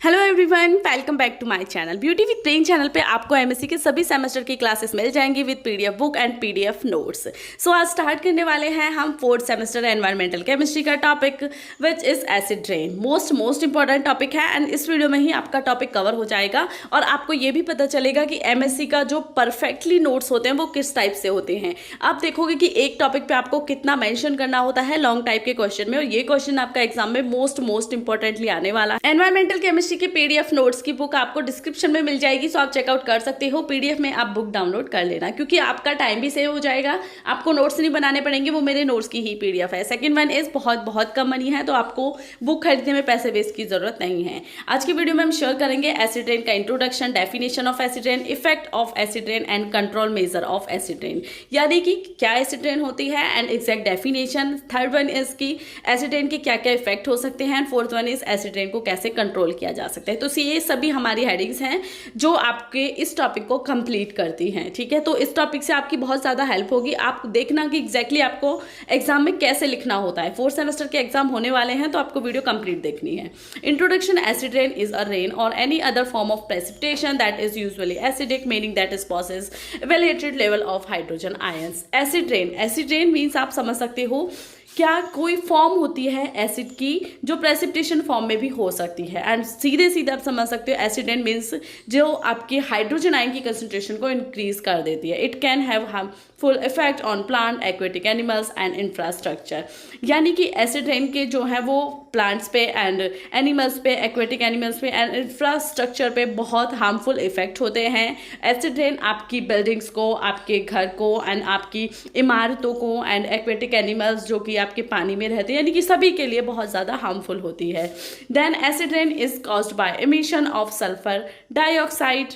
Hello everyone, welcome back to my channel beauty with brain channel पे आपको MSc के सभी सेमेस्टर की क्लासेस मिल जाएंगी with PDF book and PDF notes. So आज स्टार्ट करने वाले हैं हम फोर्थ सेमेस्टर एनवायरमेंटल केमिस्ट्री का topic which is acid rain. Most important topic है एंड इस वीडियो में ही आपका टॉपिक कवर हो जाएगा और आपको ये भी पता चलेगा कि एमएससी का जो परफेक्टली नोट्स होते हैं वो किस टाइप से होते हैं। आप देखोगे कि एक टॉपिक पे आपको कितना मेंशन करना होता है लॉन्ग टाइप के क्वेश्चन में, और ये क्वेश्चन आपका एग्जाम में मोस्ट इंपॉर्टेंटली आने वाला है। एनवायरमेंटल केमिस्ट्री की पीडीएफ नोट्स की बुक आपको डिस्क्रिप्शन में मिल जाएगी, सो आप चेकआउट कर सकते हो। पीडीएफ में आप बुक डाउनलोड कर लेना क्योंकि आपका टाइम भी सेव हो जाएगा, आपको नोट्स नहीं बनाने पड़ेंगे, वो मेरे नोट्स की ही पीडीएफ है। सेकंड वन इज बहुत कम मनी है, तो आपको बुक खरीदने में पैसे वेस्ट की जरूरत नहीं है। आज की वीडियो में हम शेयर करेंगे एसिड रेन का introduction, definition of acid rain, effect of acid rain and control measure of acid rain, यानी कि क्या एसिड रेन होती है and exact definition. Third one is की एसिड रेन के क्या क्या इफेक्ट हो सकते हैं and fourth one is acid rain को कैसे कंट्रोल किया जा सकता है। तो ये सभी हमारी हेडिंग्स हैं जो आपके इस टॉपिक को कंप्लीट करती हैं, ठीक है। तो इस टॉपिक से आपकी बहुत ज़्यादा हेल्प होगी। आप देखना कि एग्जैक्टली आपको एग्जाम में कैसे लिखना होता है। फोर्थ सेमेस्टर के एग्जाम होने वाले हैं तो आपको वीडियो कंप्लीट देखनी है। Introduction, acid rain is a rain or any other form of precipitation that is usually acidic, meaning that is possess evaluated level of hydrogen ions. Acid rain means आप समझ सकते हो क्या कोई फॉर्म होती है एसिड की जो प्रेसिपिटेशन फॉर्म में भी हो सकती है, एंड सीधे आप समझ सकते हो एसिड रेन मीन्स जो आपकी हाइड्रोजन आयन की कंसंट्रेशन को इंक्रीज कर देती है। It can have harmful effect on plant, aquatic animals and infrastructure, यानी कि एसिड रेन के जो है वो प्लांट्स पे एंड एनिमल्स पे, एक्वेटिक एनिमल्स पे एंड इंफ्रास्ट्रक्चर पे बहुत हार्मफुल इफेक्ट होते हैं। एसिड रेन आपकी बिल्डिंग्स को, आपके घर को एंड आपकी इमारतों को एंड एक्वेटिक एनिमल्स जो कि आपके पानी में रहते हैं, यानी कि सभी के लिए बहुत ज़्यादा हार्मफुल होती है। Then acid rain is caused by emission of sulphur dioxide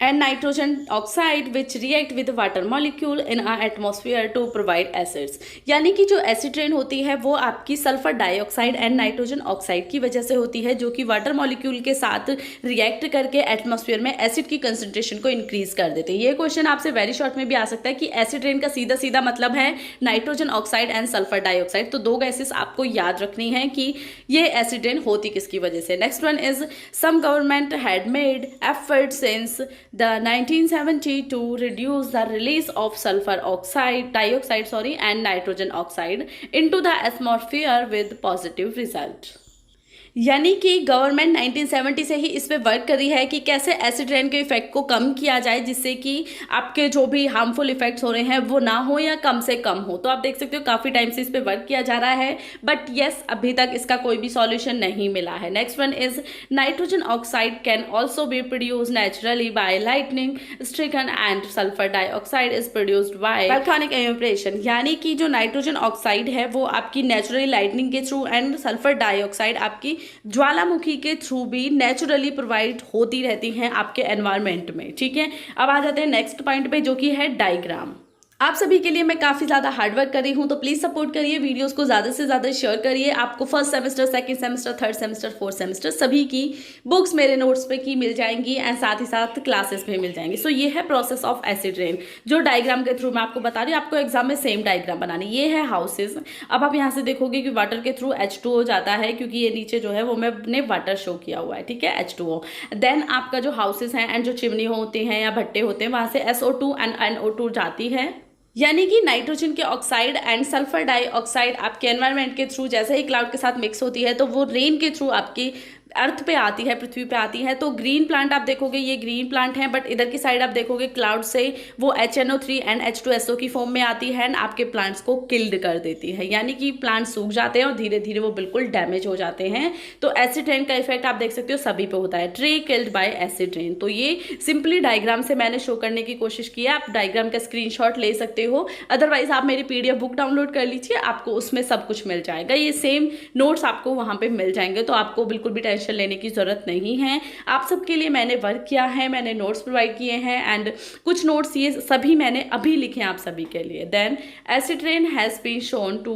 and nitrogen oxide which react with water molecule in our atmosphere to provide acids, यानी कि जो एसिड रेन होती है वो आपकी sulphur dioxide and nitrogen oxide की वजह से होती है, जो कि वाटर मॉलिक्यूल के साथ रिएक्ट करके एटमॉस्फेयर में एसिड की कंसंट्रेशन को इंक्रीज कर देते हैं। ये क्वेश्चन आपसे वेरी शॉर्ट में भी आ सकता है कि एसिड रेन का सीधा मतलब है nitrogen oxide and sulphur dioxide. तो दो गैसेस आपको याद रखनी है कि ये एसिड रेन होती किसकी वजह से। Next one is some government had made effort since the 1970 to reduce the release of sulfur dioxide and nitrogen oxide into the atmosphere with positive result, यानी कि गवर्नमेंट 1970 से ही इस पे वर्क कर रही है कि कैसे एसिड रेन के इफेक्ट को कम किया जाए जिससे कि आपके जो भी हार्मफुल इफेक्ट्स हो रहे हैं वो ना हो या कम से कम हो। तो आप देख सकते हो काफ़ी टाइम से इस पे वर्क किया जा रहा है, बट येस अभी तक इसका कोई भी सॉल्यूशन नहीं मिला है। Next one is nitrogen oxide can also be produce naturally bye lightning stricken and sulphur dioxide is produced by volcanic evaporation, यानी कि जो नाइट्रोजन ऑक्साइड है वो आपकी नेचुरली लाइटनिंग के थ्रू एंड सल्फर डाइऑक्साइड आपकी ज्वालामुखी के थ्रू भी नेचुरली प्रोवाइड होती रहती हैं आपके एनवायरनमेंट में, ठीक है। अब आ जाते हैं नेक्स्ट पॉइंट पे जो कि है डायग्राम। आप सभी के लिए मैं काफ़ी ज़्यादा हार्डवर्क कर रही हूँ, तो प्लीज़ सपोर्ट करिए, वीडियोस को ज़्यादा से ज़्यादा शेयर करिए। आपको first semester, second semester, third semester, fourth semester सभी की बुक्स मेरे नोट्स पे की मिल जाएंगी एंड साथ ही साथ क्लासेस भी मिल जाएंगी। सो ये है प्रोसेस ऑफ एसिड रेन जो डायग्राम के थ्रू मैं आपको बता रही हूँ। आपको एग्जाम में सेम डायग्राम बनानी। ये है हाउसेज। अब आप यहाँ से देखोगे कि वाटर के थ्रू H2O जाता है, क्योंकि ये नीचे जो है वो मैंने वाटर शो किया हुआ है, ठीक है, H2O। देन आपका जो हाउसेज हैं एंड जो चिमनी होते हैं या भट्टे होते हैं वहाँ से SO2 एंड NO2 जाती है, यानी कि नाइट्रोजन के ऑक्साइड एंड सल्फर डाइऑक्साइड आपके एनवायरनमेंट के थ्रू जैसे ही क्लाउड के साथ मिक्स होती है तो वो रेन के थ्रू आपकी अर्थ पे आती है, पृथ्वी पे आती है। तो ग्रीन प्लांट आप देखोगे ये ग्रीन प्लांट है, बट इधर की साइड आप देखोगे क्लाउड से वो HNO3 एंड H2SO की फॉर्म में आती है एंड आपके प्लांट्स को किल्ड कर देती है, यानी कि प्लांट सूख जाते हैं और धीरे धीरे वो बिल्कुल डैमेज हो जाते हैं। तो एसिड रेन का इफेक्ट आप देख सकते हो सभी पे होता है। Tree killed by acid rain, तो ये सिंपली डायग्राम से मैंने शो करने की कोशिश की है। आप डायग्राम का स्क्रीनशॉट ले सकते हो, अदरवाइज आप मेरी पीडीएफ बुक डाउनलोड कर लीजिए, आपको उसमें सब कुछ मिल जाएगा। ये सेम नोट्स आपको वहाँ पे मिल जाएंगे, तो आपको बिल्कुल भी टेंशन लेने की जरूरत नहीं है। आप सबके लिए मैंने वर्क किया है, मैंने नोट्स प्रोवाइड किए हैं एंड कुछ नोट्स ये सभी मैंने अभी लिखे हैं आप सभी के लिए। Then acid rain has been shown to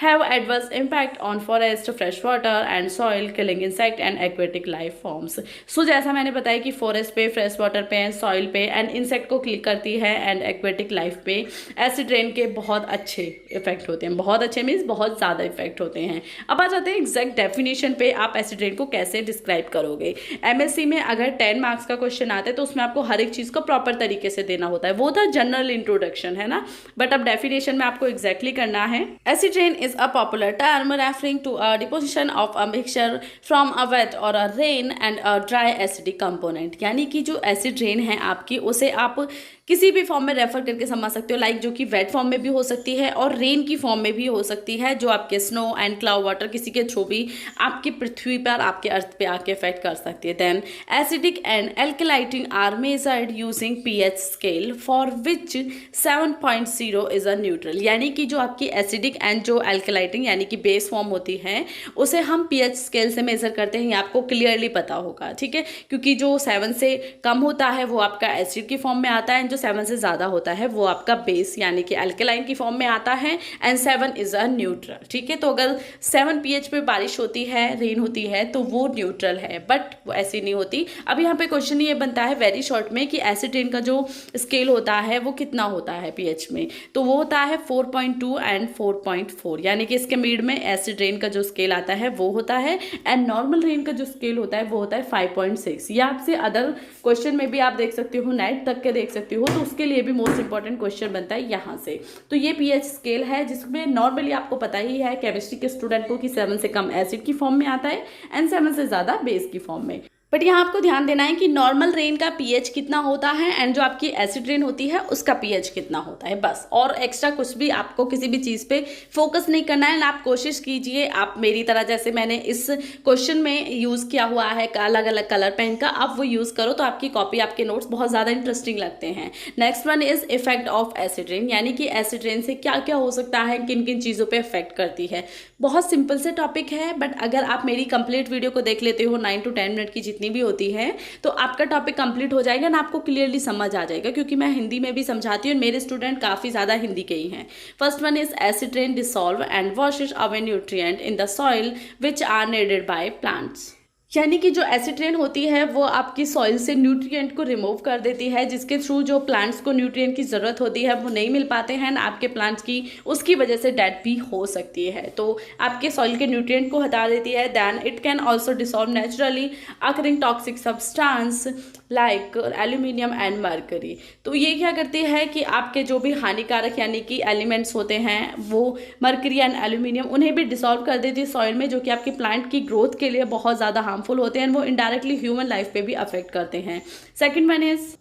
have adverse impact on forest, fresh water and soil, killing insect and aquatic life forms. So जैसा मैंने बताया कि फॉरेस्ट पे, फ्रेश वाटर पे एंड सॉइल पे एंड इंसेक्ट को क्लिक करती है एंड एक्वेटिक लाइफ पे एसिड रेन के बहुत अच्छे इफेक्ट होते हैं। बहुत अच्छे मीन्स बहुत ज़्यादा इफेक्ट होते हैं। अब आ जाते हैं एग्जैक्ट डेफिनेशन पे, आप एसिड रेन को कैसे कैसे डिस्क्राइब करोगे। एमएससी में अगर 10 मार्क्स का क्वेश्चन आता है तो उसमें आपको हर एक चीज़ को प्रॉपर तरीके से देना होता है। वो था जनरल इंट्रोडक्शन, है ना, बट अब डेफिनेशन में आपको एग्जैक्टली करना है। Acid rain is a popular term referring to a deposition of a mixture from a wet or a rain and a dry acidic component. यानी कि जो एसिड रेन है आपकी, उसे आप किसी भी फॉर्म में रेफर करके समझ सकते हो, लाइक जो कि वेट फॉर्म में भी हो सकती है और रेन की फॉर्म में भी हो सकती है, जो आपके स्नो एंड क्लाउड वाटर किसी के थ्रू भी आपकी पृथ्वी पर, आपके अर्थ पे आके इफेक्ट कर सकती है। Then acidic and alkaline are measured using pH scale for which 7.0 is a neutral. यानी कि जो आपकी एसिडिक एंड जो एल्कलाइटिंग यानी कि बेस फॉर्म होती है, उसे हम पीएच स्केल से मेजर करते हैं। ये आपको क्लियरली पता होगा, ठीक है, क्योंकि जो 7 से कम होता है वो आपका एसिड की फॉर्म में आता है, जो 7 से ज़्यादा होता है वो आपका बेस यानी कि अल्कलाइन की फॉर्म में आता है, एंड 7 इज अ न्यूट्रल, ठीक है। तो अगर 7 pH पे बारिश होती है, रेन होती है, तो वो न्यूट्रल है, बट वो ऐसी नहीं होती। अब यहाँ पे क्वेश्चन ये बनता है वेरी शॉर्ट में कि एसिड रेन का जो स्केल होता है वो कितना होता है pH में, तो वो होता है 4.2 एंड 4.4, यानी कि इसके मिड में एसिड रेन का जो स्केल आता है वो होता है, एंड नॉर्मल रेन का जो स्केल होता है वो होता है 5.6। या आपसे अदर क्वेश्चन में भी आप देख सकते हो, नेट तक के देख सकते हो, तो उसके लिए भी मोस्ट इंपॉर्टेंट क्वेश्चन बनता है यहाँ से। तो ये पीएच स्केल है जिसमें नॉर्मली आपको पता ही है केमिस्ट्री के स्टूडेंट को कि 7 से कम एसिड की फॉर्म में आता है एंड 7 से ज़्यादा बेस की फॉर्म में। बट यहाँ आपको ध्यान देना है कि नॉर्मल रेन का पीएच कितना होता है एंड जो आपकी एसिड रेन होती है उसका पीएच कितना होता है, बस। और एक्स्ट्रा कुछ भी आपको किसी भी चीज़ पे फोकस नहीं करना है। आप कोशिश कीजिए, आप मेरी तरह जैसे मैंने इस क्वेश्चन में यूज़ किया हुआ है अलग अलग कलर पेन का, आप वो यूज़ करो तो आपकी कॉपी, आपके नोट्स बहुत ज़्यादा इंटरेस्टिंग लगते हैं। Next one is effect of acid rain, यानी कि एसिड रेन से क्या क्या हो सकता है, किन किन चीज़ों पर इफेक्ट करती है। बहुत सिंपल से टॉपिक है, बट अगर आप मेरी कंप्लीट वीडियो को देख लेते हो 9 to 10 मिनट की जितनी भी होती है, तो आपका टॉपिक कंप्लीट हो जाएगा ना, आपको क्लियरली समझ आ जाएगा, क्योंकि मैं हिंदी में भी समझाती हूँ और मेरे स्टूडेंट काफ़ी ज़्यादा हिंदी के ही हैं। First one is acid rain dissolve and washes away nutrient in the soil which are needed by plants. यानी कि जो एसिड रेन होती है वो आपकी सॉइल से न्यूट्रिएंट को रिमूव कर देती है, जिसके थ्रू जो प्लांट्स को न्यूट्रिएंट की ज़रूरत होती है वो नहीं मिल पाते हैं, आपके प्लांट्स की उसकी वजह से डेथ भी हो सकती है, तो आपके सॉइल के न्यूट्रिएंट को हटा देती है। Then it can also dissolve naturally occurring toxic substance like aluminium and mercury. तो ये क्या करती है कि आपके जो भी हानिकारक यानी कि एलिमेंट्स होते हैं, वो मर्करी एंड एल्यूमिनियम, उन्हें भी डिसॉल्व कर देती है सॉइल में, जो कि आपके प्लांट की ग्रोथ के लिए बहुत ज़्यादा हार्मफुल होते हैं, वो इनडायरेक्टली ह्यूमन लाइफ पे भी अफेक्ट करते हैं। Second one is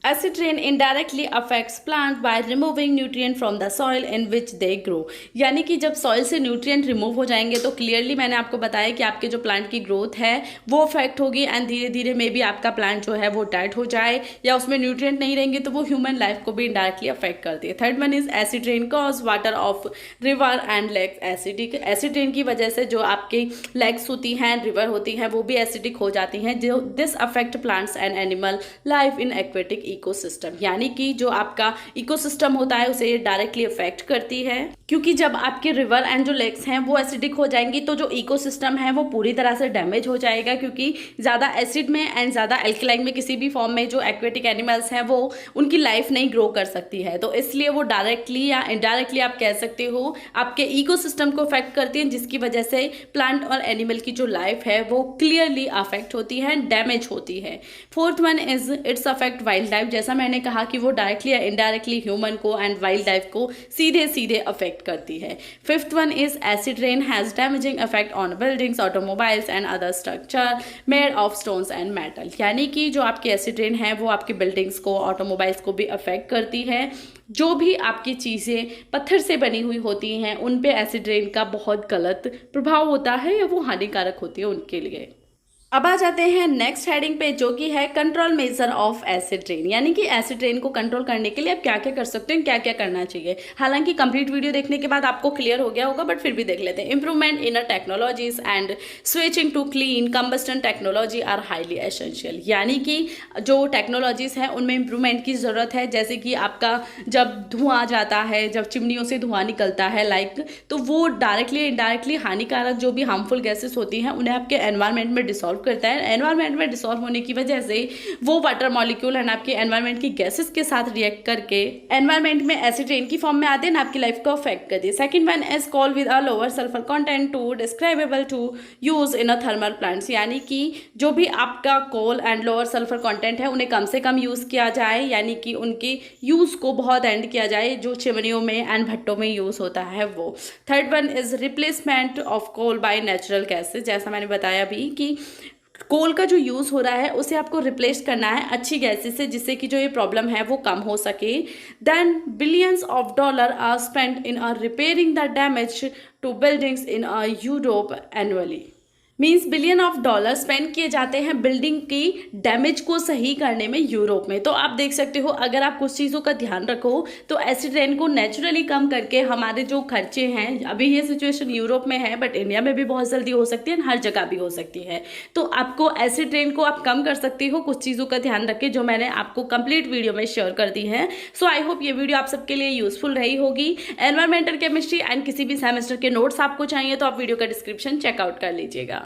acid rain indirectly affects plant by removing nutrient from the soil in which they grow. यानी कि जब सॉइल से न्यूट्रिएंट रिमूव हो जाएंगे तो क्लियरली मैंने आपको बताया कि आपके जो प्लांट की ग्रोथ है वो अफेक्ट होगी, एंड धीरे धीरे मे भी आपका प्लांट जो है वो डेड हो जाए, या उसमें न्यूट्रिएंट नहीं रहेंगे तो वो ह्यूमन लाइफ को भी इनडायरेक्टली अफेक्ट करती है। Third one is acid rain cause water of river and lakes acidic. Acid rain की वजह से जो आपकी लेक्स होती हैं, रिवर होती हैं, वो भी एसिडिक हो जाती हैं, जो this affect plants and animal life in aquatic ecosystem. यानी कि जो आपका इकोसिस्टम होता है उसे ये डायरेक्टली अफेक्ट करती है, क्योंकि जब आपके रिवर एंड जो लेक्स हैं वो एसिडिक हो जाएंगी तो जो इकोसिस्टम है वो पूरी तरह से डैमेज हो जाएगा, क्योंकि ज़्यादा एसिड में एंड ज़्यादा एल्कलाइन में किसी भी फॉर्म में जो एक्वेटिक एनिमल्स हैं वो उनकी लाइफ नहीं ग्रो कर सकती है, तो इसलिए वो डायरेक्टली या इनडायरेक्टली आप कह सकते हो आपके इकोसिस्टम को अफेक्ट करती है, जिसकी वजह से प्लांट और एनिमल की जो लाइफ है वो क्लियरली अफेक्ट होती है, डैमेज होती है। Fourth one is it's affect wild life. जैसा मैंने कहा कि वो डायरेक्टली या इनडायरेक्टली ह्यूमन को एंड वाइल्ड लाइफ को सीधे सीधे अफेक्ट करती है। Fifth one is acid rain has damaging effect on buildings, automobiles and other structure made of stones and metal. यानी कि जो आपकी एसिड रेन है वो आपकी बिल्डिंग्स को, ऑटोमोबाइल्स को भी अफेक्ट करती है। जो भी आपकी चीज़ें पत्थर से बनी हुई होती हैं उन पे एसिड रेन का बहुत गलत प्रभाव होता है, या वो हानिकारक होती है उनके लिए। अब आ जाते हैं नेक्स्ट हेडिंग पे, जो कि है control measure of acid rain. यानी कि एसिड रेन को कंट्रोल करने के लिए आप क्या क्या कर सकते हैं, क्या क्या करना चाहिए। हालांकि कंप्लीट वीडियो देखने के बाद आपको क्लियर हो गया होगा, बट फिर भी देख लेते हैं। Improvement in technologies and switching to clean combustion technology are highly essential. यानी कि जो टेक्नोलॉजीज हैं उनमें इंप्रूवमेंट की ज़रूरत है, जैसे कि आपका जब धुआं जाता है, जब चिमनियों से धुआं निकलता है तो वो डायरेक्टली इनडायरेक्टली हानिकारक जो भी हार्मफुल गैसेस होती हैं उन्हें आपके एनवायरनमेंट में डिसॉल्व डिसॉल्व करता है। एनवायरनमेंट में डिसॉल्व होने की वजह से वो वाटर मॉलिक्यूल है आपके एनवायरनमेंट की गैसेस के साथ रिएक्ट करके एनवायरनमेंट में एसिड रेन की फॉर्म में आते हैं ना, आपकी लाइफ को अफेक्ट करती है। Second one is coal with a lower sulphur content to describable to use in a thermal plants, यानी कि जो भी आपका coal and lower sulphur content है उन्हें कम से कम यूज़ किया जाए, यानी कि उनके यूज़ को बहुत एंड किया जाए जो चिमनियों में एंड भट्टों में यूज़ होता है वो। Third one is replacement of coal by natural gases, जैसा मैंने बताया अभी कि कोल का जो यूज़ हो रहा है उसे आपको रिप्लेस करना है अच्छी गैसेस से, जिससे कि जो ये प्रॉब्लम है वो कम हो सके। Then billions of dollar are spent in repairing the damage to buildings in Europe annually. Means billion of dollar spend किए जाते हैं बिल्डिंग की डैमेज को सही करने में यूरोप में। तो आप देख सकते हो अगर आप कुछ चीज़ों का ध्यान रखो तो एसिड रेन को नेचुरली कम करके हमारे जो खर्चे हैं, अभी ये सिचुएशन यूरोप में है बट इंडिया में भी बहुत जल्दी हो सकती है, हर जगह भी हो सकती है। तो आपको एसिड रेन को आप कम कर सकते हो कुछ चीज़ों का ध्यान रख के, जो मैंने आपको कंप्लीट वीडियो में शेयर कर दी है। सो आई होप ये वीडियो आप सबके लिए यूजफुल रही होगी। एनवायरमेंटल केमिस्ट्री एंड किसी भी सेमेस्टर के नोट्स आपको चाहिए तो आप वीडियो का डिस्क्रिप्शन चेकआउट कर लीजिएगा।